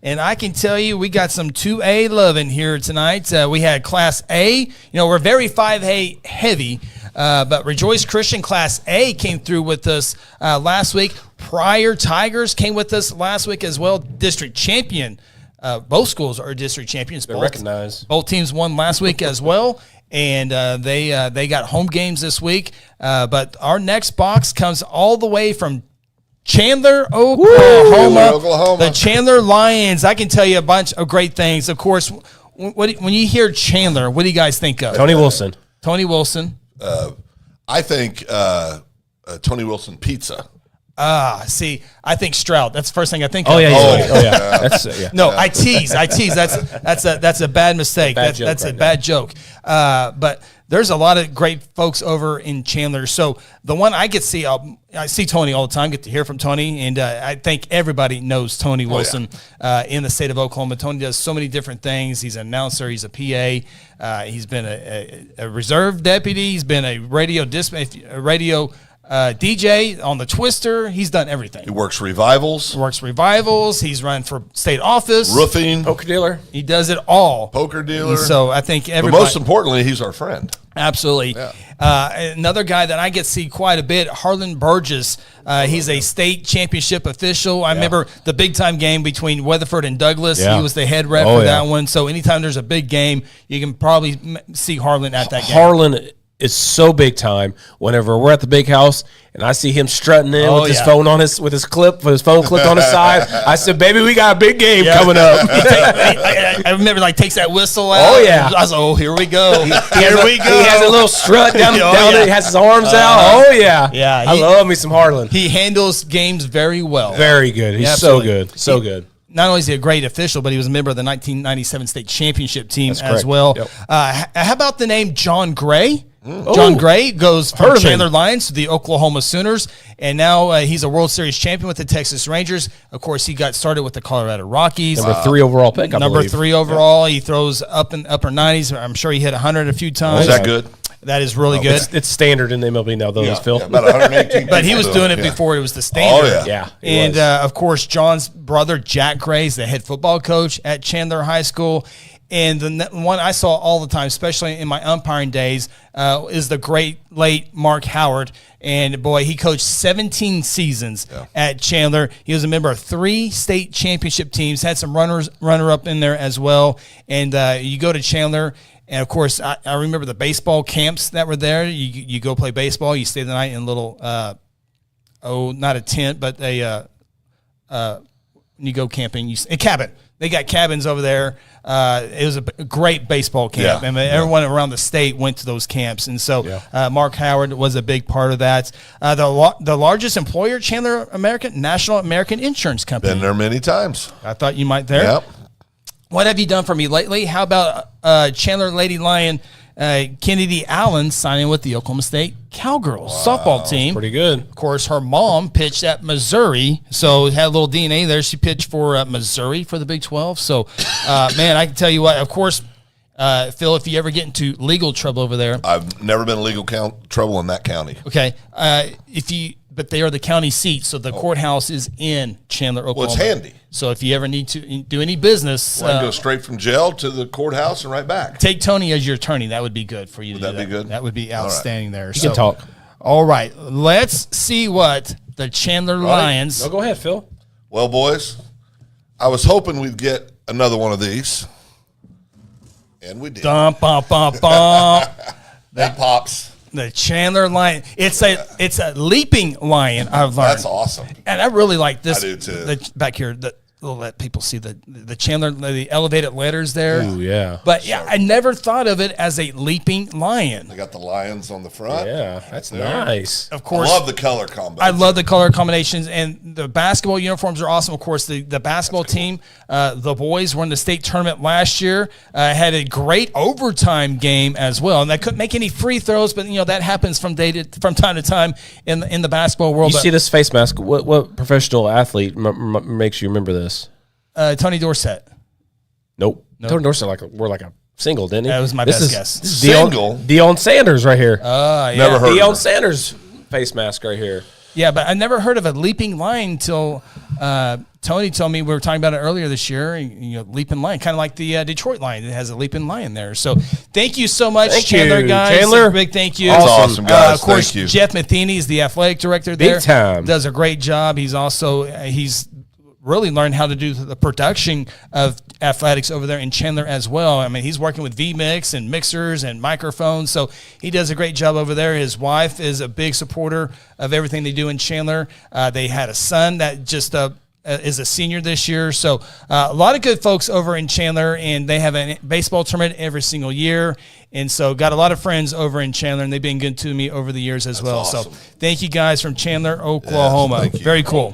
And I can tell you we got some 2A loving here tonight. We had Class A. You know, we're very 5A heavy. But Rejoice Christian Class A came through with us last week. Prior Tigers came with us last week as well. District champion. Both schools are district champions. They're recognized. Both teams won last week as well. And they got home games this week. But our next box comes all the way from Chandler, Oklahoma. The Chandler Lions. I can tell you a bunch of great things. Of course, when you hear Chandler, what do you guys think of? Tony Wilson. Tony Wilson. I think Tony Wilson pizza. See, I think Stroud. That's the first thing I think of. Oh, yeah. That's, yeah. No, I tease. That's a bad mistake. That's a bad joke. But there's a lot of great folks over in Chandler. So the one I get to see, I see Tony all the time, get to hear from Tony, and I think everybody knows Tony Wilson in the state of Oklahoma. Tony does so many different things. He's an announcer. He's a PA. He's been a reserve deputy. He's been a radio DJ on the Twister. He's done everything. He works revivals. He's run for state office. Roofing. Poker dealer. He does it all. Poker dealer. And so I think everybody. But most importantly, he's our friend. Absolutely. Yeah. Another guy that I get to see quite a bit, Harlan Burgess. He's a state championship official. I remember the big-time game between Weatherford and Douglas. He was the head ref for that one. So anytime there's a big game, you can probably see Harlan at that game. Harlan is so big time. Whenever we're at the big house and I see him strutting in with his phone on his phone clipped on his side, I said, "Baby, we got a big game coming up." I remember takes that whistle out. Oh yeah. I was like, "Oh, here we go. He has a little strut down there. He has his arms out. Oh yeah. Yeah. I love me some Harlan. He handles games very well. Very good. He's so good. So good. Not only is he a great official, but he was a member of the 1997 state championship team as correct. well. Yep. How about the name John Gray? John Gray goes from Chandler Lions to the Oklahoma Sooners, and now he's a World Series champion with the Texas Rangers. Of course, he got started with the Colorado Rockies. Number 3 overall pick, I Number believe. 3 overall. He throws up in upper 90s. I'm sure he hit 100 a few times. Is that good? That is really good. It's standard in the MLB now, though, Phil. About 118. But he was doing it before it was the standard. Oh, yeah. And, of course, John's brother, Jack Gray, is the head football coach at Chandler High School. And the one I saw all the time, especially in my umpiring days, is the great late Mark Howard. And, boy, he coached 17 seasons at Chandler. He was a member of 3 state championship teams, had some runner-up in there as well. And you go to Chandler, and, of course, I remember the baseball camps that were there. You go play baseball. You stay the night in a little, not a tent, but when you go camping, a cabin. They got cabins over there. It was a great baseball camp. I mean, everyone around the state went to those camps. And so Mark Howard was a big part of that. The largest employer, Chandler National American Insurance Company. Been there many times. I thought you might there. Yep. What have you done for me lately? How about Chandler Lady Lion Kennedy Allen signing with the Oklahoma State Cowgirls softball team? Pretty good. Of course, her mom pitched at Missouri, so had a little DNA there. She pitched for Missouri for the Big 12. So, man, I can tell you what, of course, Phil, if you ever get into legal trouble over there. I've never been in legal trouble in that county. Okay. But they are the county seat, so the courthouse is in Chandler, Oklahoma. Well, it's handy. So if you ever need to do any business. I can go straight from jail to the courthouse and right back. Take Tony as your attorney. That would be good for you to do that. Would that be good? That would be outstanding there. You can talk. All right. Let's see what the Chandler Lions. No, go ahead, Phil. Well, boys, I was hoping we'd get another one of these. And we did. That pops. The Chandler Lion. It's a leaping lion, I've learned. That's awesome. And I really like this. I do too. Back here, we'll let people see the Chandler, the elevated letters there. Ooh, yeah. But I never thought of it as a leaping lion. They got the lions on the front. Yeah, that's nice. Of course. I love the color combination. I love the color combinations, and the basketball uniforms are awesome. Of course, the basketball team, the boys won the state tournament last year, had a great overtime game as well, and they couldn't make any free throws, but that happens from time to time in the basketball world. You see this face mask? What professional athlete makes you remember this? Tony Dorsett. Nope. Tony Dorsett wore like a single, didn't he? That was my best guess. This is Deion Sanders right here. Never heard of Deion her. Sanders face mask right here. Yeah, but I never heard of a leaping lion until Tony told me. We were talking about it earlier this year. Leaping lion, kind of like the Detroit Lion. It has a leaping lion there. So thank you so much, Chandler, guys. Chandler. Big thank you. That's awesome, guys. Of course, Thank you. Jeff Matheny is the athletic director there. Big time. Does a great job. He's also he's really learned how to do the production of athletics over there in Chandler as well. I mean, he's working with vMix and mixers and microphones, so he does a great job over there. His wife is a big supporter of everything they do in Chandler. They had a son that just is a senior this year. So a lot of good folks over in Chandler, and they have a baseball tournament every single year. And so got a lot of friends over in Chandler, and they've been good to me over the years as well. awesome. So thank you guys from Chandler, Oklahoma. Yes, thank you. Very cool.